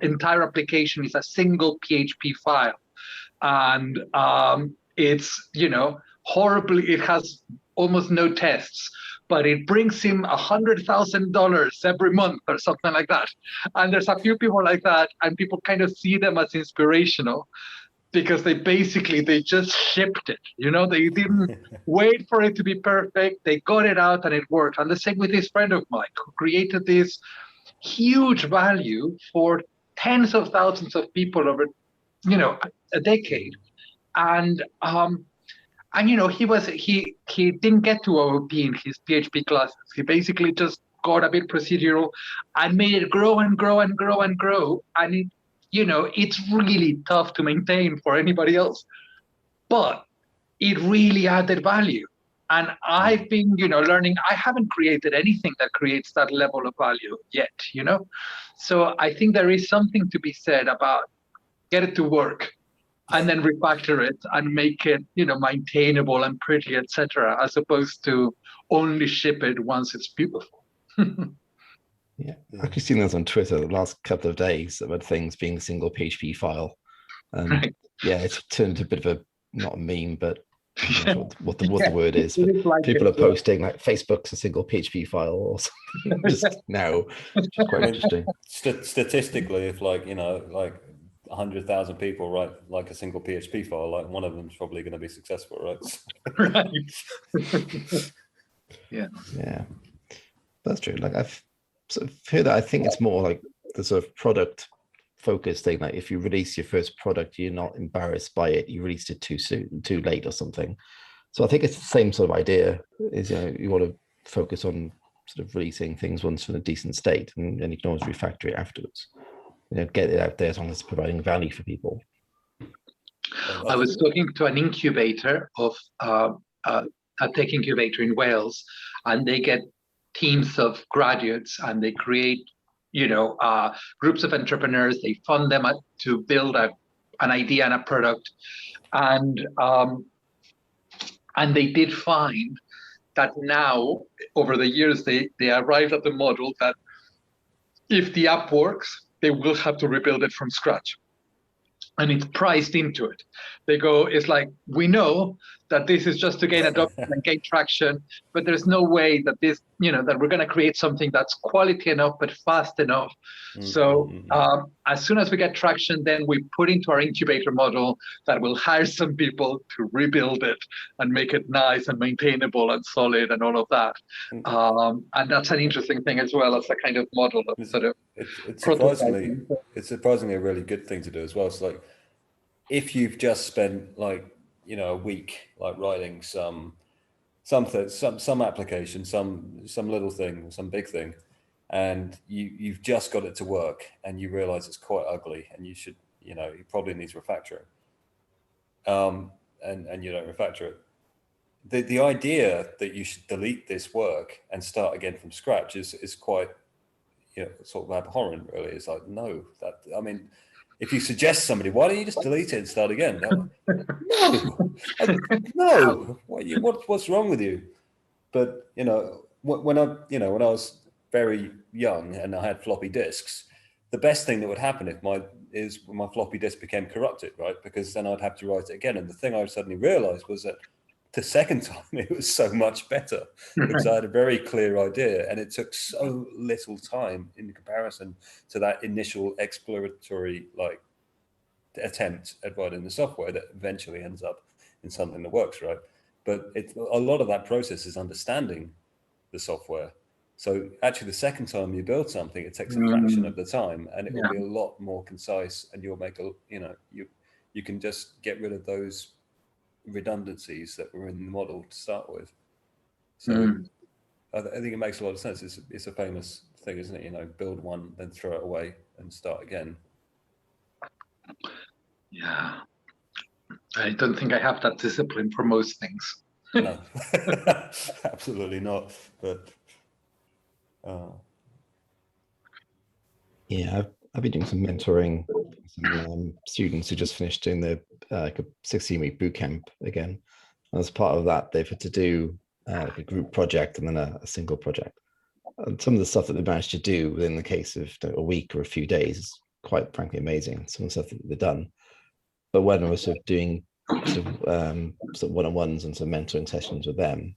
entire application is a single PHP file. And it's, horribly, it has almost no tests, but it brings him $100,000 every month or something like that. And there's a few people like that, and people kind of see them as inspirational, because they just shipped it. They didn't wait for it to be perfect. They got it out and it worked. And the same with this friend of mine who created this huge value for tens of thousands of people over, a decade. And he didn't get to OOP in his PHP classes. He basically just got a bit procedural and made it grow and grow and grow and grow. And it's really tough to maintain for anybody else, but it really added value. And I've been, learning. I haven't created anything that creates that level of value yet, So I think there is something to be said about get it to work and then refactor it and make it, maintainable and pretty, etc., as opposed to only ship it once it's beautiful. Yeah, I've actually seen those on Twitter the last couple of days about things being a single PHP file. And right. Yeah, it's turned into a bit of a, not a meme, but I'm not sure what the word is, but people are posting like Facebook's a single PHP file or something just now, which is quite interesting. Statistically, if 100,000 people write like a single PHP file, like one of them is probably going to be successful, right? Right. Yeah, that's true. Like I've sort of heard that. I think it's more like the sort of product focused thing. Like if you release your first product, you're not embarrassed by it. You released it too soon, too late, or something. So I think it's the same sort of idea. Is you want to focus on sort of releasing things once in a decent state, and you can always refactor it afterwards. Get it out there as long as it's providing value for people. I was talking to an incubator of a tech incubator in Wales, and they get teams of graduates and they create, groups of entrepreneurs. They fund them to build an idea and a product, and they did find that now over the years they arrived at the model that if the app works, they will have to rebuild it from scratch. And it's priced into it. They go, it's like, we know that this is just to gain adoption and gain traction, but there's no way that this, that we're going to create something that's quality enough, but fast enough. So as soon as we get traction, then we put into our incubator model that will hire some people to rebuild it and make it nice and maintainable and solid and all of that. And that's an interesting thing as well as a kind of model of sort of it's surprisingly a really good thing to do as well. It's like if you've just spent a week writing some application, some little thing, some big thing, and you've just got it to work and you realize it's quite ugly and you should, you probably need refactoring. And you don't refactor it. The idea that you should delete this work and start again from scratch is quite, sort of abhorrent, really. It's like, no, if you suggest somebody, why don't you just delete it and start again? No, what's wrong with you? But when I was very young and I had floppy disks, the best thing that would happen is when my floppy disk became corrupted, right? Because then I'd have to write it again. And the thing I suddenly realized was that the second time it was so much better because I had a very clear idea and it took so little time in comparison to that initial exploratory attempt at writing the software that eventually ends up in something that works right. But a lot of that process is understanding the software. So actually the second time you build something, it takes a fraction of the time, and it will be a lot more concise, and you'll make you can just get rid of those redundancies that were in the model to start with. So I think it makes a lot of sense. It's a famous thing, isn't it? Build one, then throw it away and start again. Yeah. I don't think I have that discipline for most things. No, absolutely not. But yeah, I've been doing some mentoring, some students who just finished doing the like a 16-week boot camp again. And as part of that, they've had to do like a group project and then a single project. And some of the stuff that they managed to do within the case of a week or a few days is quite frankly amazing. Some of the stuff that they've done. But when I was sort of doing sort of one-on-ones and some mentoring sessions with them,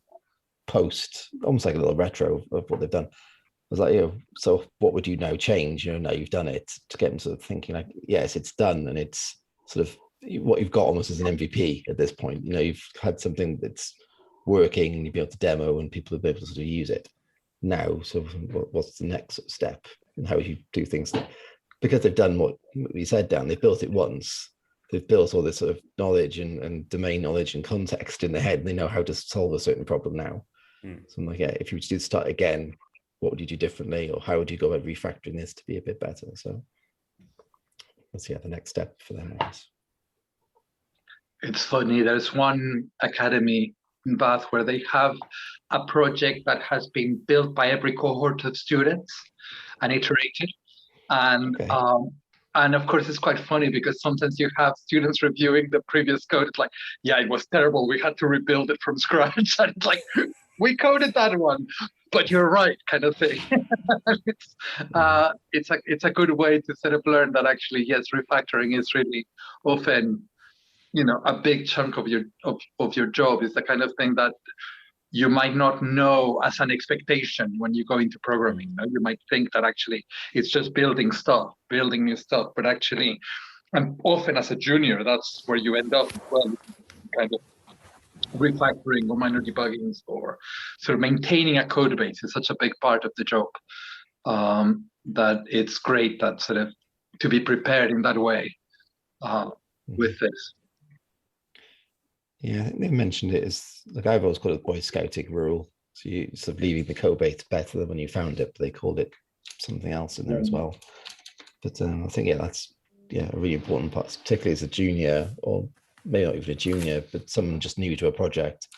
post almost like a little retro of what they've done, I was like, so what would you now change? Now you've done it, to get them sort of thinking like, yes, it's done, and it's sort of what you've got almost as an MVP at this point. You've had something that's working and you'll be able to demo and people will be able to sort of use it. Now, so what's the next step and how you do things? Because they've done what you said, Dan, they've built it once. They've built all this sort of knowledge and domain knowledge and context in their head, and they know how to solve a certain problem now. So I'm like, yeah, if you were to start again, what would you do differently, or how would you go about refactoring this to be a bit better? So let's see the next step for them, I guess. It's funny, there's one academy in Bath where they have a project that has been built by every cohort of students and iterated. And and of course, it's quite funny because sometimes you have students reviewing the previous code. It's like, yeah, it was terrible. We had to rebuild it from scratch. And it's like, we coded that one, but you're right, kind of thing. It's a good way to sort of learn that actually, yes, refactoring is really often, a big chunk of your job. Is the kind of thing that you might not know as an expectation when you go into programming. You might think that actually it's just building new stuff, but actually, and often as a junior, that's where you end up as well, kind of refactoring or minor debugging or sort of maintaining a code base is such a big part of the job, that it's great that sort of to be prepared in that way with this. Yeah, I think they mentioned it as, like, I've always called it the Boy Scouting rule. So you sort of leaving the code base better than when you found it, but they called it something else in there as well. But I think, that's a really important part, particularly as a junior, or maybe not even a junior, but someone just new to a project.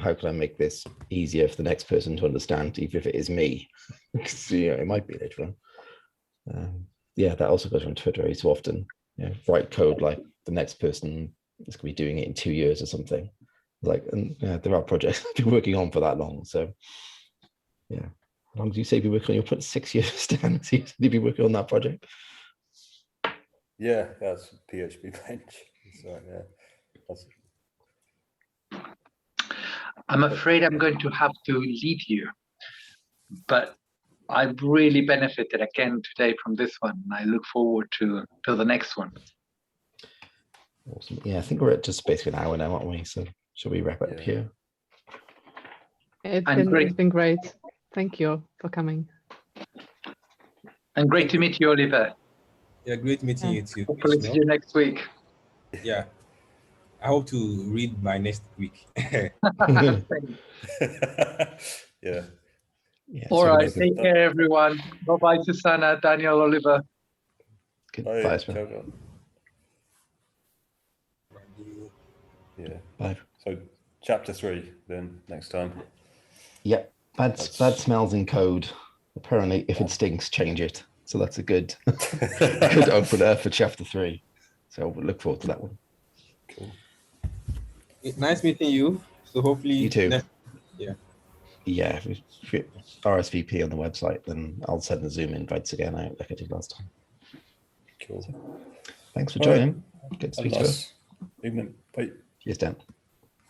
How can I make this easier for the next person to understand, even if it is me? Because it might be later on. That also goes on Twitter very so often. Write code like the next person is going to be doing it in 2 years or something. Like, and there are projects I've been working on for that long. So, how long do you say you've been working on? You'll put 6 years down. So you've been working on that project. Yeah, that's PHP bench. So I'm afraid I'm going to have to leave you, but I've really benefited again today from this one. I look forward to the next one. Awesome. Yeah, I think we're at just basically an hour now, aren't we? So shall we wrap it up here? It's been great. Thank you for coming. And great to meet you, Oliver. Yeah, great meeting you too. Hopefully see you next week. Yeah. I hope to read by next week. Yeah. All right. Take care, everyone. Bye-bye, Susanna, Daniel, Oliver. Goodbye. Yeah. Bye. So chapter 3 then next time. Yep. Bad smells in code. Apparently, if it stinks, change it. So that's a good opener for chapter 3. So we'll look forward to that one. Cool. Nice meeting you. So hopefully you too. Yeah, if you RSVP on the website, then I'll send the Zoom invites again out like I did last time. Cool. So, thanks for joining. Good to speak to you. Evening. Bye. Cheers, Dan.